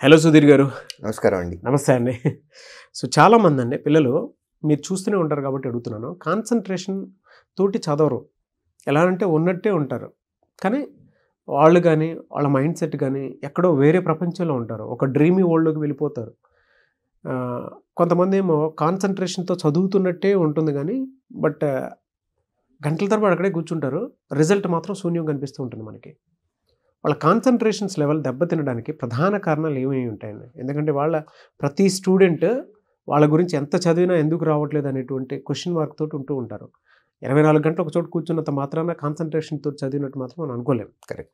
Hello Sudheer గారు. నమస్కారం అండి. నమస్తే అండి. సో చాలామంది అండి పిల్లలు మీరు చూస్తూనే ఉంటారు కాబట్టి అడుగుతున్నాను. కాన్సన్ట్రేషన్ తోటి చదవరు. ఎలా అంటే ఉన్నట్టే ఉంటారు. కానీ వాళ్ళు కానీ వాళ్ళ మైండ్ సెట్ కానీ ఎక్కడో వేరే ప్రపంచంలో ఉంటారు. ఒక డ్రీమీ వరల్డ్లోకి వెళ్ళిపోతారు. కొంతమంది ఏమో కాన్సన్ట్రేషన్తో చదువుతున్నట్టే ఉంటుంది కానీ బట్ గంటల తరబడి అక్కడే కూర్చుంటారు. రిజల్ట్ మాత్రం శూన్యం కనిపిస్తూ ఉంటుంది మనకి. వాళ్ళ కాన్సన్ట్రేషన్స్ లెవెల్ దెబ్బతినడానికి ప్రధాన కారణాలు ఏమేమి ఉంటాయండి? ఎందుకంటే ప్రతి స్టూడెంట్ వాళ్ళ గురించి ఎంత చదివినా ఎందుకు రావట్లేదు అనేటువంటి క్వశ్చన్ మార్క్ తోటి ఉంటూ ఉంటారు. 24 గంటలు ఒక చోట కూర్చున్నంత మాత్రాన కాన్సన్ట్రేషన్తో చదివినట్టు మాత్రం మనం అనుకోలేము. కరెక్ట్.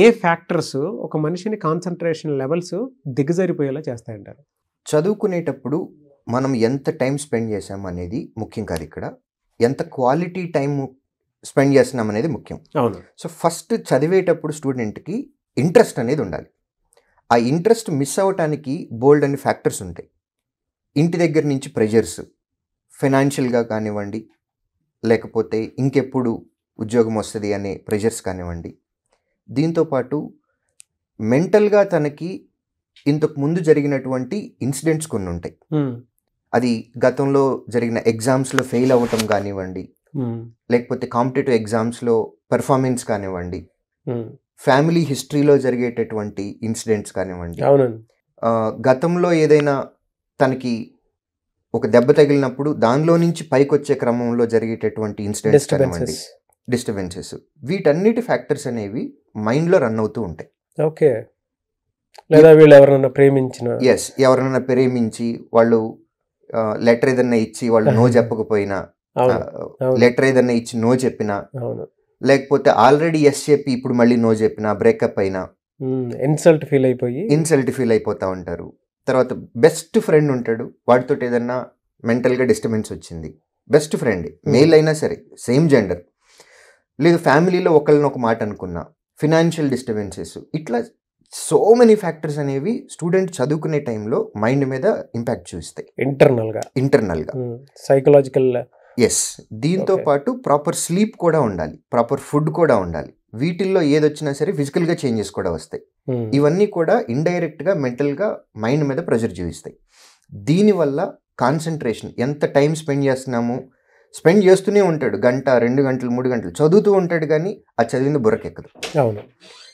ఏ ఫ్యాక్టర్స్ ఒక మనిషిని కాన్సన్ట్రేషన్ లెవెల్స్ దిగజారిపోయేలా చేస్తాయంటారు? చదువుకునేటప్పుడు మనం ఎంత టైం స్పెండ్ చేసాం అనేది ముఖ్యం కాదు. ఇక్కడ ఎంత క్వాలిటీ టైం స్పెండ్ చేస్తున్నాం అనేది ముఖ్యం. అవును. సో ఫస్ట్ చదివేటప్పుడు స్టూడెంట్కి ఇంట్రెస్ట్ అనేది ఉండాలి. ఆ ఇంట్రెస్ట్ మిస్ అవ్వటానికి బోల్డ్ అనే ఫ్యాక్టర్స్ ఉంటాయి. ఇంటి దగ్గర నుంచి ప్రెషర్స్, ఫైనాన్షియల్గా కానివ్వండి, లేకపోతే ఇంకెప్పుడు ఉద్యోగం వస్తుంది అనే ప్రెషర్స్ కానివ్వండి, దీంతోపాటు మెంటల్గా తనకి ఇంతకు ముందు జరిగినటువంటి ఇన్సిడెంట్స్ కొన్ని ఉంటాయి. అది గతంలో జరిగిన ఎగ్జామ్స్లో ఫెయిల్ అవ్వటం కానివ్వండి, లేకపోతే కాంపిటేటివ్ ఎగ్జామ్స్లో పెర్ఫార్మెన్స్ కానివ్వండి, ఫ్యామిలీ హిస్టరీలో జరిగేటటువంటి ఇన్సిడెంట్స్ కానివ్వండి, గతంలో ఏదైనా తనకి ఒక దెబ్బ తగిలినప్పుడు దానిలో నుంచి పైకి వచ్చే క్రమంలో జరిగేటటువంటి ఇన్సిడెంట్స్ కానివ్వండి, డిస్టర్బెన్సెస్, వీటన్నిటి ఫ్యాక్టర్స్ అనేవి మైండ్లో రన్ అవుతూ ఉంటాయి. ఓకే. లేదా వీళ్ళు ఎవరైనా ప్రేమించి వాళ్ళు లెటర్ ఏదన్నా ఇచ్చి వాళ్ళు నో చెప్పకపోయినా, లెటర్ ఏదన్నా ఇచ్చి నో చెప్పినా, లేకపోతే ఆల్రెడీ ఎస్ చెప్పి ఇప్పుడు మళ్ళీ నో చెప్పినా, బ్రేకప్ అయినా ఇన్సల్ట్ ఫీల్ అయిపోతా ఉంటారు. తర్వాత బెస్ట్ ఫ్రెండ్ ఉంటాడు, వాడితో ఏదన్నా మెంటల్గా డిస్టర్బెన్స్ వచ్చింది, బెస్ట్ ఫ్రెండ్ మేల్ అయినా సరే, సేమ్ జెండర్, లేదు ఫ్యామిలీలో ఒకళ్ళని ఒక మాట అనుకున్నా, ఫినాన్షియల్ డిస్టర్బెన్సెస్, ఇట్లా సో మెనీ ఫ్యాక్టర్స్ అనేవి స్టూడెంట్ చదువుకునే టైంలో మైండ్ మీద ఇంపాక్ట్ చూస్తాయి. ఇంటర్నల్గా సైకలాజికల్. ఎస్. దీంతో పాటు ప్రాపర్ స్లీప్ కూడా ఉండాలి, ప్రాపర్ ఫుడ్ కూడా ఉండాలి. వీటిల్లో ఏదొచ్చినా సరే ఫిజికల్గా చేంజెస్ కూడా వస్తాయి. ఇవన్నీ కూడా ఇండైరెక్ట్గా మెంటల్గా మైండ్ మీద ప్రెషర్ చూపిస్తాయి. దీనివల్ల కాన్సన్ట్రేషన్, ఎంత టైం స్పెండ్ చేస్తూనే ఉంటాడు, గంట 2 గంటలు 3 గంటలు చదువుతూ ఉంటాడు, కానీ ఆ చదివింది బుర్రకెక్కదు. అవును.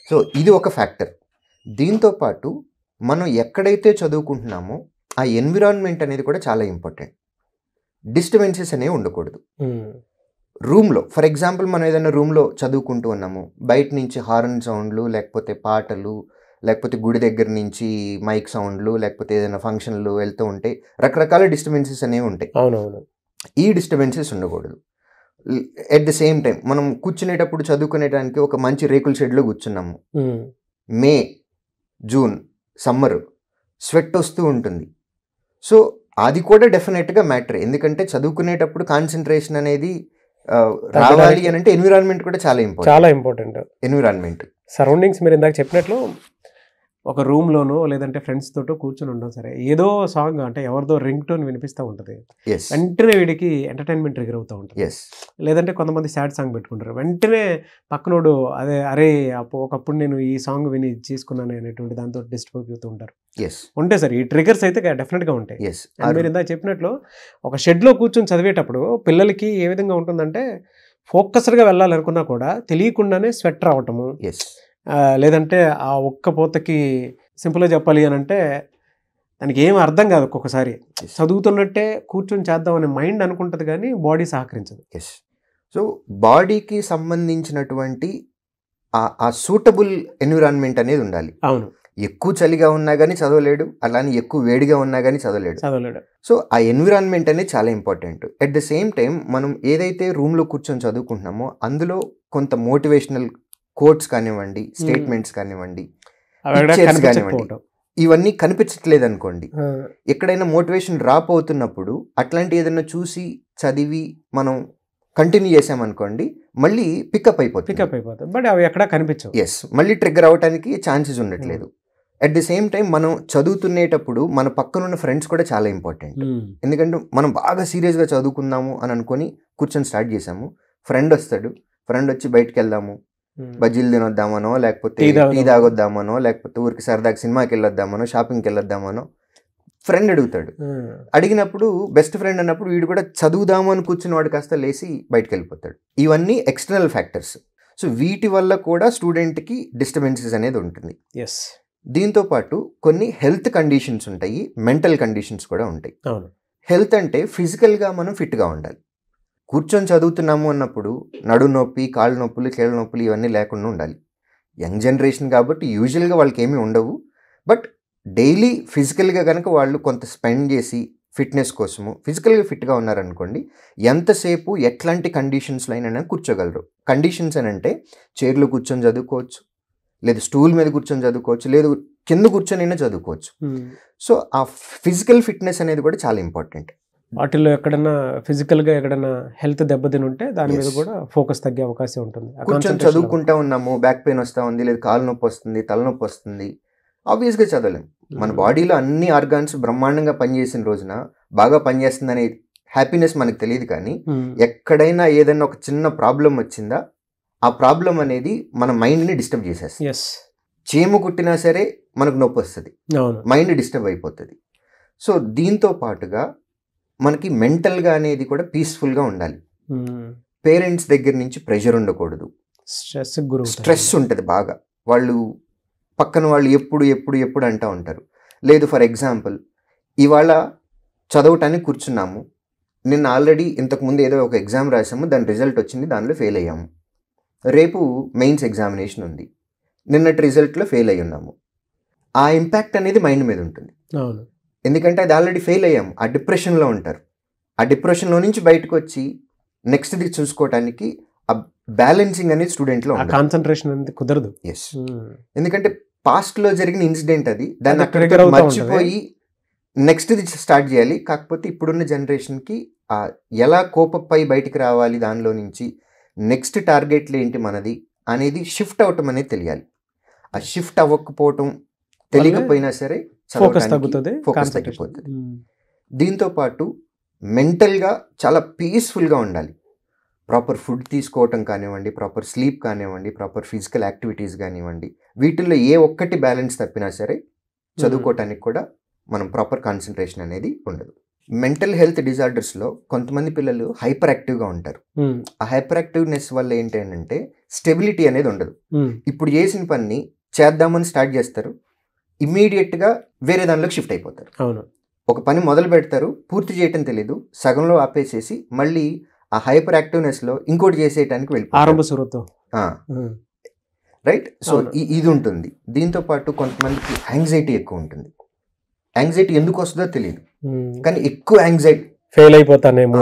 సో ఇది ఒక ఫ్యాక్టర్. దీంతో పాటు మనం ఎక్కడైతే చదువుకుంటున్నామో ఆ ఎన్విరాన్మెంట్ అనేది కూడా చాలా ఇంపార్టెంట్. డిస్టర్బెన్సెస్ అనేవి ఉండకూడదు. రూమ్లో ఫర్ ఎగ్జాంపుల్ మనం ఏదైనా రూమ్లో చదువుకుంటూ ఉన్నాము, బయట నుంచి హార్న్ సౌండ్లు, లేకపోతే పాటలు, లేకపోతే గుడి దగ్గర నుంచి మైక్ సౌండ్లు, లేకపోతే ఏదైనా ఫంక్షన్లు వెళ్తూ ఉంటే రకరకాల డిస్టర్బెన్సెస్ అనేవి ఉంటాయి. అవునవును. ఈ డిస్టర్బెన్సెస్ ఉండకూడదు. ఎట్ ద సేమ్ టైం మనం కూర్చునేటప్పుడు చదువుకునేటానికి ఒక మంచి రేకుల షెడ్లో కూర్చున్నాము, మే, జూన్, సమ్మర్, స్వెట్ వస్తూ ఉంటుంది. సో అది కూడా డెఫినెట్గా మ్యాటర్. ఎందుకంటే చదువుకునేటప్పుడు కాన్సన్ట్రేషన్ అనేది రావాలి అని అంటే ఎన్విరాన్మెంట్ కూడా చాలా ఇంపార్టెంట్. ఎన్విరాన్మెంట్, సరౌండింగ్స్, మీరు ఇందాక చెప్పినట్లు ఒక రూమ్లోనో లేదంటే ఫ్రెండ్స్ తోటో కూర్చొని ఉంటాం సరే, ఏదో సాంగ్ అంటే ఎవరిదో రింగ్ టోన్ వినిపిస్తూ ఉంటుంది, వెంటనే వీడికి ఎంటర్టైన్మెంట్ ట్రిగర్ అవుతూ ఉంటుంది. లేదంటే కొంతమంది సాడ్ సాంగ్ పెట్టుకుంటారు, వెంటనే పక్కనోడు అరే ఒకప్పుడు నేను ఈ సాంగ్ విని చేసుకున్నాను అనేటువంటి దాంతో డిస్టర్బ్ అవుతూ ఉంటారు. ఉంటాయి సార్, ఈ ట్రిగర్స్ అయితే డెఫినెట్గా ఉంటాయి. మీరు ఇందాక చెప్పినట్లు ఒక షెడ్లో కూర్చొని చదివేటప్పుడు పిల్లలకి ఏ విధంగా ఉంటుందంటే, ఫోకస్డ్గా వెళ్ళాలనుకున్నా కూడా తెలియకుండానే స్వెట్ రావటము, లేదంటే ఆ ఒక్క పూతకి సింపుల్గా చెప్పాలి అని అంటే దానికి ఏం అర్థం కాదు. ఒక్కొక్కసారి చదువుతున్నట్టే కూర్చొని చేద్దామనే మైండ్ అనుకుంటుంది, కానీ బాడీ సహకరించదు. సో బాడీకి సంబంధించినటువంటి ఆ సూటబుల్ ఎన్విరాన్మెంట్ అనేది ఉండాలి. అవును. ఎక్కువ చలిగా ఉన్నా కానీ చదవలేడు, అలానే ఎక్కువ వేడిగా ఉన్నా కానీ చదవలేడు. సో ఆ ఎన్విరాన్మెంట్ అనేది చాలా important. At the same time మనం ఏదైతే రూమ్లో కూర్చొని చదువుకుంటున్నామో అందులో కొంత మోటివేషనల్ కోట్స్ కానివ్వండి, స్టేట్మెంట్స్ కానివ్వండి, ఇవన్నీ కనిపించట్లేదు అనుకోండి, ఎక్కడైనా మోటివేషన్ డ్రాప్ అవుతున్నప్పుడు అట్లాంటి ఏదైనా చూసి చదివి మనం కంటిన్యూ చేసామనుకోండి, మళ్ళీ పికప్ అయిపోతుంది. బట్ అవి ఎక్కడ కనిపించవు. మళ్ళీ ట్రిగ్గర్ అవడానికి ఛాన్సెస్ ఉండట్లేదు. అట్ ది సేమ్ టైం మనం చదువుతునేటప్పుడు మన పక్కనున్న ఫ్రెండ్స్ కూడా చాలా ఇంపార్టెంట్. ఎందుకంటే మనం బాగా సీరియస్గా చదువుకుందాము అని అనుకొని కూర్చొని స్టార్ట్ చేసాము, ఫ్రెండ్ వచ్చి బయటకు వెళ్దాము, బజ్జీలు తినొద్దామనో, లేకపోతే టీ తాగొద్దామనో, లేకపోతే ఊరికి సరదాగా సినిమాకి వెళ్ళొద్దామనో, షాపింగ్కి వెళ్ళొద్దామనో ఫ్రెండ్ అడుగుతాడు. అడిగినప్పుడు బెస్ట్ ఫ్రెండ్ అన్నప్పుడు వీడు కూడా చదువుదాము అని కూర్చుని వాడు కాస్త లేచి బయటకు వెళ్ళిపోతాడు. ఇవన్నీ ఎక్స్టర్నల్ ఫ్యాక్టర్స్. సో వీటి వల్ల కూడా స్టూడెంట్కి డిస్టర్బెన్సెస్ అనేది ఉంటుంది. దీంతో పాటు కొన్ని హెల్త్ కండిషన్స్ ఉంటాయి, మెంటల్ కండిషన్స్ కూడా ఉంటాయి. హెల్త్ అంటే ఫిజికల్గా మనం ఫిట్గా ఉండాలి. కూర్చొని చదువుతున్నాము అన్నప్పుడు నడు నొప్పి, కాళ్ళు నొప్పులు, కీళ్ళ నొప్పులు ఇవన్నీ లేకుండా ఉండాలి. యంగ్ జనరేషన్ కాబట్టి యూజువల్గా వాళ్ళకి ఏమీ ఉండవు. బట్ డైలీ ఫిజికల్గా కనుక వాళ్ళు కొంత స్పెండ్ చేసి ఫిట్నెస్ కోసము ఫిజికల్గా ఫిట్గా ఉన్నారనుకోండి, ఎంతసేపు ఎట్లాంటి కండిషన్స్లో అయినా కూర్చోగలరు. కండిషన్స్ అని అంటే చైర్లో కూర్చొని చదువుకోవచ్చు, లేదు స్టూల్ మీద కూర్చొని చదువుకోవచ్చు, లేదు కింద కూర్చొని అయినా చదువుకోవచ్చు. సో ఆ ఫిజికల్ ఫిట్నెస్ అనేది కూడా చాలా ఇంపార్టెంట్. వాటిల్లో ఎక్కడన్నా ఫిజికల్గా ఎక్కడన్నా హెల్త్ దెబ్బతిని ఉంటే దాని మీద కూడా ఫోకస్ తగ్గే అవకాశం ఉంటుంది. కూర్చొని చదువుకుంటా ఉన్నాము, బ్యాక్ పెయిన్ వస్తూ ఉంది, లేదు కాలు నొప్పి వస్తుంది, తలనొప్పి వస్తుంది, ఆబ్వియస్గా చదవలేం. మన బాడీలో అన్ని ఆర్గాన్స్ బ్రహ్మాండంగా పనిచేసిన రోజున బాగా పనిచేస్తుందనే హ్యాపీనెస్ మనకు తెలియదు. కానీ ఎక్కడైనా ఏదైనా ఒక చిన్న ప్రాబ్లం వచ్చిందా, ఆ ప్రాబ్లం అనేది మన మైండ్ని డిస్టర్బ్ చేసేస్తుంది. చీమ కుట్టినా సరే మనకు నొప్పి వస్తుంది, మైండ్ డిస్టర్బ్ అయిపోతుంది. సో దీంతో పాటుగా మనకి మెంటల్గా అనేది కూడా పీస్ఫుల్గా ఉండాలి. పేరెంట్స్ దగ్గర నుంచి ప్రెషర్ ఉండకూడదు, స్ట్రెస్ ఉంటుంది బాగా. వాళ్ళు పక్కన వాళ్ళు ఎప్పుడు ఎప్పుడు ఎప్పుడు అంటూ ఉంటారు. లేదు ఫర్ ఎగ్జాంపుల్ ఇవాళ చదవటానికి కూర్చున్నాము, నిన్న ఆల్రెడీ ఇంతకుముందు ఏదో ఒక ఎగ్జామ్ రాసాము, దాని రిజల్ట్ వచ్చింది, దానిలో ఫెయిల్ అయ్యాము. రేపు మెయిన్స్ ఎగ్జామినేషన్ ఉంది, నిన్నటి రిజల్ట్లో ఫెయిల్ అయ్యి ఉన్నాము. ఆ ఇంపాక్ట్ అనేది మైండ్ మీద ఉంటుంది. ఎందుకంటే అది ఆల్రెడీ ఫెయిల్ అయ్యాము, ఆ డిప్రెషన్లో ఉంటారు. ఆ డిప్రెషన్లో నుంచి బయటకు వచ్చి నెక్స్ట్ది చూసుకోవటానికి ఆ బ్యాలెన్సింగ్ అనేది స్టూడెంట్లో కాన్సన్ట్రేషన్ అనేది కుదరదు. ఎస్, ఎందుకంటే పాస్ట్లో జరిగిన ఇన్సిడెంట్ అది, దాన్ని అక్కడ మర్చిపోయి నెక్స్ట్ది స్టార్ట్ చేయాలి. కాకపోతే ఇప్పుడున్న జనరేషన్కి ఎలా కోపప్ అయి బయటికి రావాలి, దానిలో నుంచి నెక్స్ట్ టార్గెట్లు ఏంటి మనది అనేది షిఫ్ట్ అవటం అనేది తెలియాలి. ఆ షిఫ్ట్ అవ్వకపోవటం తెలియకపోయినా సరే ఫోకస్ తగ్గుతుంది, ఫోకస్ తగ్గిపోతుంది. దీంతో పాటు మెంటల్గా చాలా పీస్ఫుల్గా ఉండాలి. ప్రాపర్ ఫుడ్ తీసుకోవటం కానివ్వండి, ప్రాపర్ స్లీప్ కానివ్వండి, ప్రాపర్ ఫిజికల్ యాక్టివిటీస్ కానివ్వండి, వీటిల్లో ఏ ఒక్కటి బ్యాలెన్స్ తప్పినా సరే చదువుకోవటానికి కూడా మనం ప్రాపర్ కాన్సన్ట్రేషన్ అనేది ఉండదు. మెంటల్ హెల్త్ డిజార్డర్స్లో కొంతమంది పిల్లలు హైపర్ యాక్టివ్గా ఉంటారు. ఆ హైపర్ యాక్టివ్నెస్ వల్ల ఏంటంటే స్టెబిలిటీ అనేది ఉండదు. ఇప్పుడు చేసిన పని చేద్దామని స్టార్ట్ చేస్తారు, ఇమ్మీడియట్గా వేరే దానిలోకి షిఫ్ట్ అయిపోతారు. ఒక పని మొదలు పెడతారు, పూర్తి చేయటం తెలీదు, సగంలో ఆపేసేసి మళ్ళీ ఆ హైపర్ యాక్టివ్నెస్లో ఇంకోటి చేసేయటానికి వెళ్ళిపోతారు. రైట్. సో ఇది ఉంటుంది. దీంతో పాటు కొంతమందికి యాంగ్జైటీ ఎక్కువ ఉంటుంది. యాంగ్జైటీ ఎందుకు వస్తుందో తెలియదు, కానీ ఎక్కువ యాంగ్జైటీ, ఫెయిల్ అయిపోతానేమో,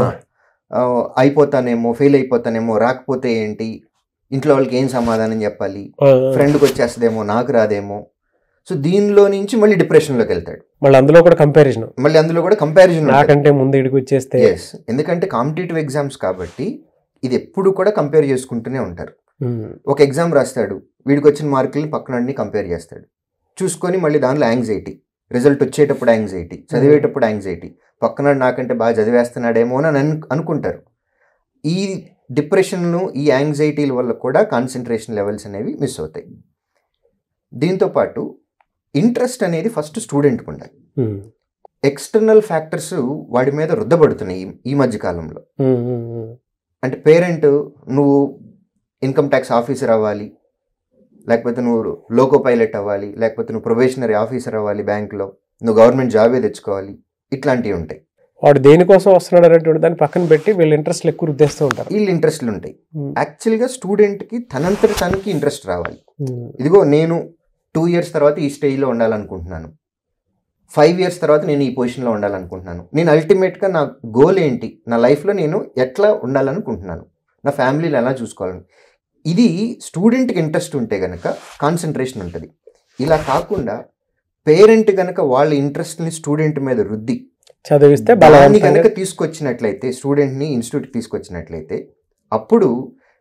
ఫెయిల్ అయిపోతానేమో, రాకపోతే ఏంటి, ఇంట్లో వాళ్ళకి ఏం సమాధానం చెప్పాలి, ఫ్రెండ్కి వచ్చేస్తుందేమో, నాకు రాదేమో. సో దీనిలో నుంచి మళ్ళీ డిప్రెషన్లోకి వెళ్తాడు. మళ్ళీ అందులో కూడా కంపారిజన్ నాకంటే ముందు ఇడికి వచ్చేస్తే. ఎస్, ఎందుకంటే కాంపిటేటివ్ ఎగ్జామ్స్ కాబట్టి ఇది ఎప్పుడు కూడా కంపేర్ చేసుకుంటూనే ఉంటారు. ఒక ఎగ్జామ్ రాస్తాడు, వీడికి వచ్చిన మార్కుల్ని పక్కన కంపేర్ చేస్తాడు, చూసుకొని మళ్ళీ దానిలో యాంగ్జైటీ, రిజల్ట్ వచ్చేటప్పుడు యాంగ్జైటీ, చదివేటప్పుడు యాంగ్జైటీ, పక్కన నాకంటే బాగా చదివేస్తున్నాడేమో అని అనుకుంటారు. ఈ డిప్రెషన్ను, ఈ యాంగ్జైటీల వల్ల కూడా కాన్సన్ట్రేషన్ లెవెల్స్ అనేవి మిస్ అవుతాయి. దీంతోపాటు ఇంట్రెస్ట్ అనేది ఫస్ట్ స్టూడెంట్కి ఉండాలి. ఎక్స్టర్నల్ ఫ్యాక్టర్స్ వాడి మీద రుద్దబడుతున్నాయి ఈ మధ్య కాలంలో. అంటే పేరెంట్ నువ్వు ఇన్కమ్ ట్యాక్స్ ఆఫీసర్ అవ్వాలి, లేకపోతే నువ్వు లోకో పైలట్ అవ్వాలి, లేకపోతే నువ్వు ప్రొబేషనరీ ఆఫీసర్ అవ్వాలి బ్యాంకులో, నువ్వు గవర్నమెంట్ జాబే తెచ్చుకోవాలి, ఇట్లాంటివి ఉంటాయి. వాడు దేనికోసం వస్తున్నాడు అనేటువంటి దాన్ని పక్కన పెట్టి వీళ్ళు ఇంట్రెస్ట్లు ఎక్కువ రుద్దేస్తూ ఉంటారు. వీళ్ళు ఇంట్రెస్ట్లు ఉంటాయి. యాక్చువల్గా స్టూడెంట్కి తనంతటి తనకి ఇంట్రెస్ట్ రావాలి. ఇదిగో నేను 2 years తర్వాత ఈ స్టేజ్లో ఉండాలనుకుంటున్నాను, 5 years తర్వాత నేను ఈ పొజిషన్లో ఉండాలనుకుంటున్నాను, నేను అల్టిమేట్గా నా గోల్ ఏంటి, నా లైఫ్లో నేను ఎట్లా ఉండాలనుకుంటున్నాను, నా ఫ్యామిలీని ఎలా చూసుకోవాలని. ఇది స్టూడెంట్కి ఇంట్రెస్ట్ ఉంటే కనుక కాన్సన్ట్రేషన్ ఉంటుంది. ఇలా కాకుండా పేరెంట్ కనుక వాళ్ళ ఇంట్రెస్ట్ని స్టూడెంట్ మీద రుద్ది చదివిస్తే దాన్ని కనుక తీసుకొచ్చినట్లయితే, స్టూడెంట్ని ఇన్స్టిట్యూట్కి తీసుకొచ్చినట్లయితే, అప్పుడు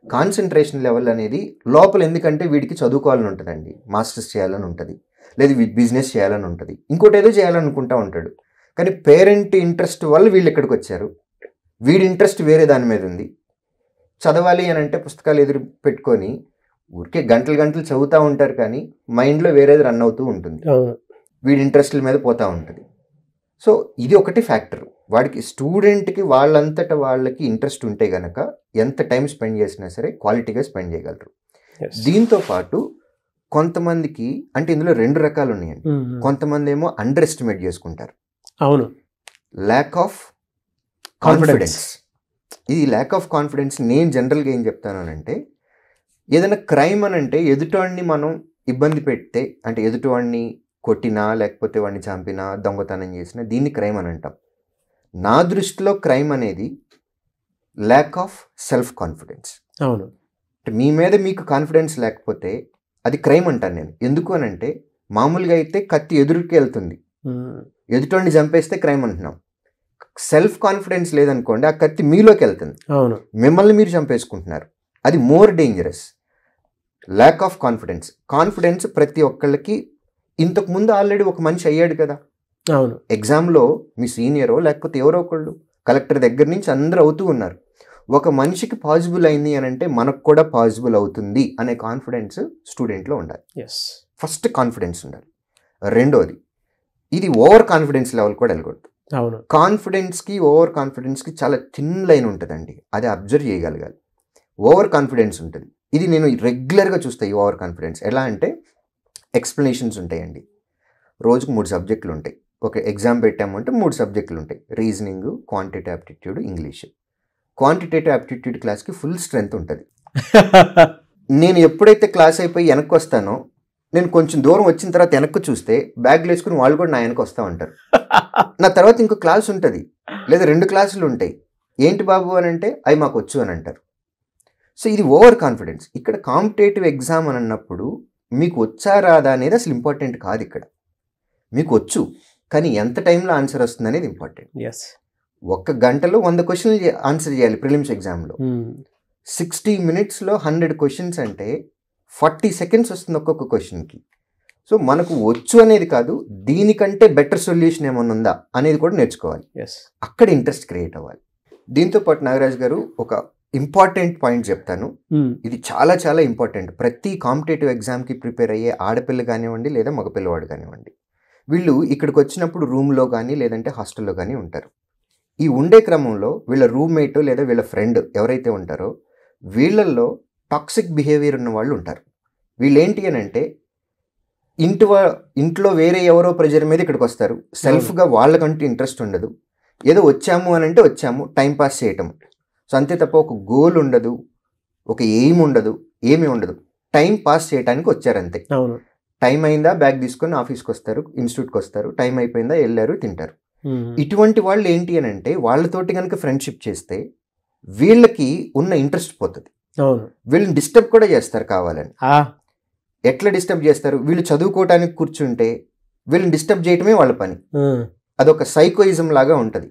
కాన్సన్ట్రేషన్ లెవెల్ అనేది లోపల, ఎందుకంటే వీడికి చదువుకోవాలని ఉంటుందండి, మాస్టర్స్ చేయాలని ఉంటుంది, లేదు బిజినెస్ చేయాలని ఉంటుంది, ఇంకోటి ఏదో చేయాలనుకుంటా ఉంటాడు. కానీ పేరెంట్ ఇంట్రెస్ట్ వల్ల వీళ్ళు ఇక్కడికి వచ్చారు, వీడి ఇంట్రెస్ట్ వేరే దాని మీద ఉంది. చదవాలి అని అంటే పుస్తకాలు ఎదురు పెట్టుకొని ఊరికే గంటలు గంటలు చదువుతూ ఉంటారు కానీ మైండ్లో వేరేది రన్ అవుతూ ఉంటుంది, వీడి ఇంట్రెస్ట్ల మీద పోతూ ఉంటుంది. సో ఇది ఒకటి ఫ్యాక్టర్. వాడికి స్టూడెంట్కి వాళ్ళంతటా వాళ్ళకి ఇంట్రెస్ట్ ఉంటే గనక ఎంత టైం స్పెండ్ చేసినా సరే క్వాలిటీగా స్పెండ్ చేయగలరు. దీంతో పాటు కొంతమందికి అంటే ఇందులో 2 రకాలు ఉన్నాయండి. కొంతమంది ఏమో అండర్ ఎస్టిమేట్ చేసుకుంటారు. అవును, ల్యాక్ ఆఫ్ కాన్ఫిడెన్స్. ఇది ల్యాక్ ఆఫ్ కాన్ఫిడెన్స్ నేను జనరల్గా ఏం చెప్తానంటే, ఏదైనా క్రైమ్ అని అంటే ఎదుటివాడిని మనం ఇబ్బంది పెడితే, అంటే ఎదుటివాడిని కొట్టినా లేకపోతే వాడిని చంపినా దొంగతనం చేసినా దీన్ని క్రైమ్ అని అంటాం. నా దృష్టిలో క్రైమ్ అనేది ల్యాక్ ఆఫ్ సెల్ఫ్ కాన్ఫిడెన్స్. అవును, మీ మీద మీకు కాన్ఫిడెన్స్ లేకపోతే అది క్రైమ్ అంటాను నేను. ఎందుకు అని అంటే మామూలుగా అయితే కత్తి ఎదురుకి వెళ్తుంది, ఎదుటివాడిని చంపేస్తే క్రైమ్ అంటున్నాం. సెల్ఫ్ కాన్ఫిడెన్స్ లేదనుకోండి, ఆ కత్తి మీలోకి వెళ్తుంది, అవును, మిమ్మల్ని మీరు చంపేసుకుంటున్నారు. అది more dangerous. Lack of confidence. Confidence ప్రతి ఒక్కళ్ళకి ఇంతకు ముందు ఆల్రెడీ ఒక మనిషి అయ్యాడు కదా. అవును, ఎగ్జామ్లో మీ సీనియరో లేకపోతే ఎవరో ఒకళ్ళు కలెక్టర్ దగ్గర నుంచి అందరూ అవుతూ ఉన్నారు. ఒక మనిషికి పాసిబుల్ అయింది అని అంటే మనకు కూడా పాసిబుల్ అవుతుంది అనే కాన్ఫిడెన్స్ స్టూడెంట్లో ఉండాలి. ఫస్ట్ కాన్ఫిడెన్స్ ఉండాలి. రెండోది, ఇది ఓవర్ కాన్ఫిడెన్స్ లెవెల్ కూడా వెళ్ళకూడదు. అవును, కాన్ఫిడెన్స్కి ఓవర్ కాన్ఫిడెన్స్కి చాలా థిన్ లైన్ ఉంటుందండి. అది అబ్జర్వ్ చేయగలగాలి. ఓవర్ కాన్ఫిడెన్స్ ఉంటుంది. ఇది నేను రెగ్యులర్గా చూస్తాను. ఈ ఓవర్ కాన్ఫిడెన్స్ ఎలా అంటే, ఎక్స్ప్లెనేషన్స్ ఉంటాయండి. రోజుకు 3 సబ్జెక్టులు ఉంటాయి. ఒక ఎగ్జామ్ పెట్టామంటే 3 సబ్జెక్టులు ఉంటాయి. Reasoning, quantitative aptitude, English. Quantitative aptitude క్లాస్కి ఫుల్ స్ట్రెంత్ ఉంటుంది. నేను ఎప్పుడైతే క్లాస్ అయిపోయి వెనక్కి వస్తానో, నేను కొంచెం దూరం వచ్చిన తర్వాత వెనక్కి చూస్తే బ్యాగ్లు వేసుకుని వాళ్ళు కూడా నా వెనక్కి వస్తూ ఉంటారు. నా తర్వాత ఇంకో క్లాస్ ఉంటుంది, లేదా 2 క్లాసులు ఉంటాయి. ఏంటి బాబు అని అంటే అవి మాకు వచ్చు అని అంటారు. సో ఇది ఓవర్ కాన్ఫిడెన్స్. ఇక్కడ కాంపిటేటివ్ ఎగ్జామ్ అని అన్నప్పుడు మీకు వచ్చా రాదా అనేది అసలు ఇంపార్టెంట్ కాదు. ఇక్కడ మీకు వచ్చు, కానీ ఎంత టైంలో ఆన్సర్ వస్తుంది అనేది ఇంపార్టెంట్. 1 గంటలో 100 క్వశ్చన్లు ఆన్సర్ చేయాలి ప్రిలిమ్స్ ఎగ్జామ్లో. 60 మినిట్స్లో 100 క్వశ్చన్స్ అంటే 40 సెకండ్స్ వస్తుంది ఒక్కొక్క క్వశ్చన్కి. సో మనకు వచ్చు అనేది కాదు, దీనికంటే బెటర్ సొల్యూషన్ ఏమైనా ఉందా అనేది కూడా నేర్చుకోవాలి. అక్కడ ఇంట్రెస్ట్ క్రియేట్ అవ్వాలి. దీంతోపాటు నాగరాజ్ గారు ఒక ఇంపార్టెంట్ పాయింట్ చెప్తాను. ఇది చాలా చాలా ఇంపార్టెంట్. ప్రతి కాంపిటేటివ్ ఎగ్జామ్కి ప్రిపేర్ అయ్యే ఆడపిల్ల కానివ్వండి లేదా మగపిల్లవాడు కానివ్వండి, వీళ్ళు ఇక్కడికి వచ్చినప్పుడు రూమ్లో కానీ లేదంటే హాస్టల్లో కానీ ఉంటారు. ఈ ఉండే క్రమంలో వీళ్ళ రూమ్మేట్ లేదా వీళ్ళ ఫ్రెండ్ ఎవరైతే ఉంటారో వీళ్ళల్లో టాక్సిక్ బిహేవియర్ ఉన్న వాళ్ళు ఉంటారు. వీళ్ళు ఏంటి అని అంటే ఇంట్లో వేరే ఎవరో ప్రెజర్ మీద ఇక్కడికి వస్తారు. సెల్ఫ్గా వాళ్ళకంటూ ఇంట్రెస్ట్ ఉండదు. ఏదో వచ్చాము అని అంటే వచ్చాము, టైంపాస్ చేయటం. సో అంతే తప్ప ఒక గోల్ ఉండదు, ఒక ఎయిమ్ ఉండదు, ఏమీ ఉండదు. టైం పాస్ చేయడానికి వచ్చారంతే. టైం అయిందా బ్యాగ్ తీసుకొని ఆఫీస్కి వస్తారు, ఇన్స్టిట్యూట్కి వస్తారు, టైం అయిపోయిందా వెళ్ళారు, తింటారు. ఇటువంటి వాళ్ళు ఏంటి అని అంటే వాళ్ళతోటి కనుక ఫ్రెండ్షిప్ చేస్తే వీళ్ళకి ఉన్న ఇంట్రెస్ట్ పోతుంది. వీళ్ళని డిస్టర్బ్ కూడా చేస్తారు కావాలని. ఎట్లా డిస్టర్బ్ చేస్తారు? వీళ్ళు చదువుకోవటానికి కూర్చుంటే వీళ్ళని డిస్టర్బ్ చేయటమే వాళ్ళ పని. అదొక సైకోయిజం లాగా ఉంటుంది.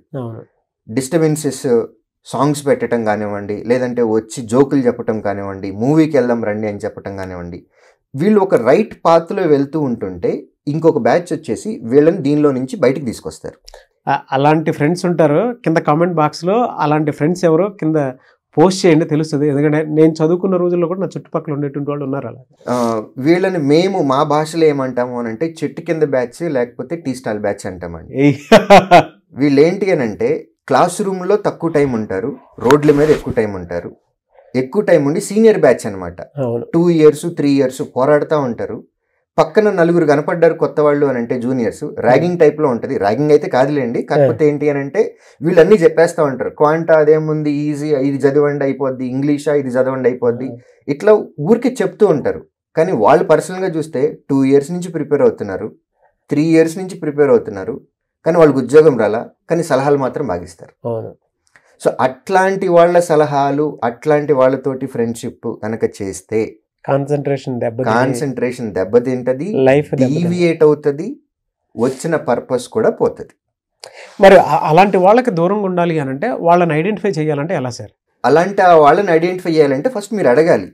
డిస్టర్బెన్సెస్, సాంగ్స్ పెట్టడం కానివ్వండి, లేదంటే వచ్చి జోకులు చెప్పటం కానివ్వండి, మూవీకి వెళ్దాం రండి అని చెప్పటం కానివ్వండి. వీళ్ళు ఒక రైట్ పాత్లో వెళ్తూ ఉంటుంటే ఇంకొక బ్యాచ్ వచ్చేసి వీళ్ళని దీనిలో నుంచి బయటకు తీసుకొస్తారు. అలాంటి ఫ్రెండ్స్ ఉంటారు. కింద కామెంట్ బాక్స్లో అలాంటి ఫ్రెండ్స్ ఎవరో కింద పోస్ట్ చేయండి, తెలుస్తుంది. ఎందుకంటే నేను చదువుకున్న రోజుల్లో కూడా నా చుట్టుపక్కల ఉండేటువంటి వాళ్ళు ఉన్నారు. అలా వీళ్ళని మేము మా భాషలో ఏమంటాము అని అంటే చెట్టు కింద బ్యాచ్ లేకపోతే టీ స్టాల్ బ్యాచ్ అంటామండి. వీళ్ళు ఏంటి అని అంటే క్లాస్ రూమ్లో తక్కువ టైం ఉంటారు, రోడ్ల మీద ఎక్కువ టైం ఉంటారు. ఎక్కువ టైం ఉండి సీనియర్ బ్యాచ్ అనమాట. 2 years 3 years పోరాడుతూ ఉంటారు. పక్కన 4 కనపడ్డారు కొత్త వాళ్ళు అని అంటే జూనియర్స్. ర్యాగింగ్ టైప్లో ఉంటుంది. ర్యాగింగ్ అయితే కాదులేండి, కాకపోతే ఏంటి అని అంటే వీళ్ళన్నీ చెప్పేస్తూ ఉంటారు. క్వాంటా అదేముంది, ఈజీ, ఇది చదవండి అయిపోద్ది, ఇంగ్లీషా ఇది చదవండి అయిపోద్ది, ఇట్లా ఊరికి చెప్తూ ఉంటారు. కానీ వాళ్ళు పర్సనల్గా చూస్తే 2 years నుంచి ప్రిపేర్ అవుతున్నారు, 3 years నుంచి ప్రిపేర్ అవుతున్నారు. కానీ వాళ్ళకి ఉద్యోగం రాలా, కానీ సలహాలు మాత్రం బాగిస్తారు. సో అట్లాంటి వాళ్ళ సలహాలు, అట్లాంటి వాళ్ళతోటి ఫ్రెండ్షిప్ కనుక చేస్తే కాన్సన్ట్రేషన్ దెబ్బతింటది, డీవియేట్ అవుతుంది, వచ్చిన పర్పస్ కూడా పోతుంది. మరి అలాంటి వాళ్ళకి దూరంగా ఉండాలి అని అంటే వాళ్ళని ఐడెంటిఫై చేయాలంటే ఎలా సార్? అలాంటి వాళ్ళని ఐడెంటిఫై చేయాలంటే ఫస్ట్ మీరు అడగాలి,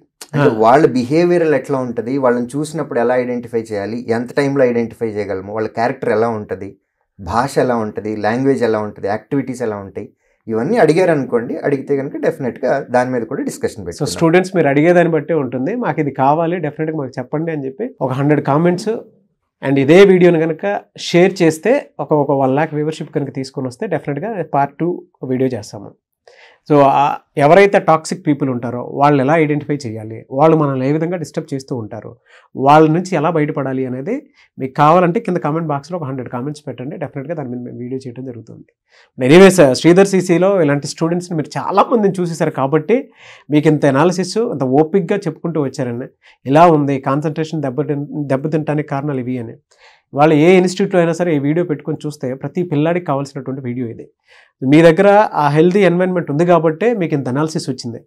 వాళ్ళ బిహేవియర్ ఎట్లా ఉంటుంది, వాళ్ళని చూసినప్పుడు ఎలా ఐడెంటిఫై చేయాలి, ఎంత టైంలో ఐడెంటిఫై చేయగలము, వాళ్ళ క్యారెక్టర్ ఎలా ఉంటుంది, భాష ఎలా ఉంటుంది, లాంగ్వేజ్ ఎలా ఉంటుంది, యాక్టివిటీస్ ఎలా ఉంటాయి, ఇవన్నీ అడిగారు అనుకోండి, అడిగితే కనుక డెఫినెట్గా దాని మీద కూడా డిస్కషన్ సో పెట్టుకుందాం. స్టూడెంట్స్ మీరు అడిగేదాన్ని బట్టి ఉంటుంది, మాకు ఇది కావాలి డెఫినెట్గా మాకు చెప్పండి అని చెప్పి ఒక 100 కామెంట్స్ అండ్ ఇదే వీడియోని కనుక షేర్ చేస్తే ఒక 1 lakh వ్యూవర్షిప్ కనుక తీసుకొని వస్తే డెఫినెట్గా పార్ట్ 2 వీడియో చేస్తాము. సో ఎవరైతే టాక్సిక్ పీపుల్ ఉంటారో వాళ్ళు ఎలా ఐడెంటిఫై చేయాలి, వాళ్ళు మనల్ని ఏ విధంగా డిస్టర్బ్ చేస్తూ ఉంటారు, వాళ్ళ నుంచి ఎలా బయటపడాలి అనేది మీకు కావాలంటే కింద కామెంట్ బాక్స్లో ఒక 100 కామెంట్స్ పెట్టండి, డెఫినెట్గా దాని మీద మేము వీడియో చేయడం జరుగుతుంది. ఎనీవేస్ శ్రీధర్ సిసిలో ఇలాంటి స్టూడెంట్స్ని మీరు చాలా మందిని చూసేశారు కాబట్టి మీకు ఇంత ఎనాలిసిస్ అంత ఓపిక్గా చెప్పుకుంటూ వచ్చారండి. ఇలా ఉంది కాన్సన్ట్రేషన్ దెబ్బతింటానికి కారణాలు ఇవి అని. వాళ్ళు ఏ ఇన్స్టిట్యూట్లో అయినా సరే ఈ వీడియో పెట్టుకొని చూస్తే ప్రతి పిల్లాడికి కావాల్సినటువంటి వీడియో ఇది. మీ దగ్గర ఆ హెల్తీ ఎన్వైరన్మెంట్ ఉంది కాబట్టే మీకు ఇంత అనాలిసిస్ వచ్చింది.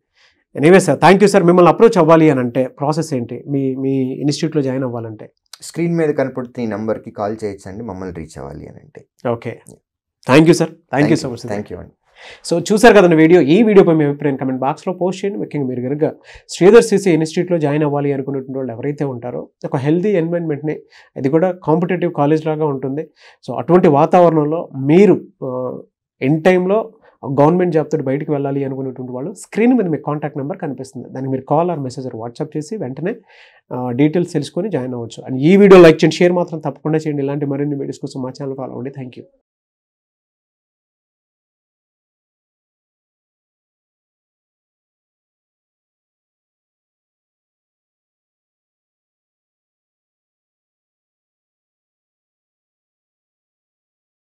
Anyway sir, thank you sir. మిమ్మల్ని అప్రోచ్ అవ్వాలి అని అంటే ప్రాసెస్ ఏంటి, మీ ఇన్స్టిట్యూట్లో జాయిన్ అవ్వాలంటే? స్క్రీన్ మీద కనపడుతున్న ఈ నెంబర్కి కాల్ చేయొచ్చండి మమ్మల్ని రీచ్ అవ్వాలి అని అంటే. Okay, thank you sir, thank you so much. Thank you అండి. సో చూసారు కదండి వీడియో. ఈ వీడియోపై మీ అభిప్రాయం కమెంట్ బాక్స్లో పోస్ట్ చేయండి. ముఖ్యంగా మీరు కనుక శ్రీధర్ సిసి ఇన్స్టిట్యూట్లో జాయిన్ అవ్వాలి అనుకున్నటువంటి వాళ్ళు ఎవరైతే ఉంటారో ఒక హెల్తీ ఎన్వైరన్మెంట్ని, అది కూడా కాంపిటేటివ్ కాలేజ్ లాగా ఉంటుంది. సో అటువంటి వాతావరణంలో మీరు ఎండ్ టైంలో గవర్నమెంట్ జాబ్ తోటి బయటకు వెళ్ళాలి అనుకునేటువంటి వాళ్ళు స్క్రీన్ మీద మీకు కాంటాక్ట్ నెంబర్ కనిపిస్తుంది, దానికి మీరు కాల్ ఆర్ మెసేజ్ వాట్సాప్ చేసి వెంటనే డీటెయిల్స్ తెలుసుకొని జాయిన్ అవ్వచ్చు. అండ్ ఈ వీడియో లైక్ చేయండి, షేర్ మాత్రం తప్పకుండా చేయండి. ఇలాంటి మరిన్ని వీడియోస్ కోసం మా ఛానల్ ఫాలో అవ్వండి. Thank you.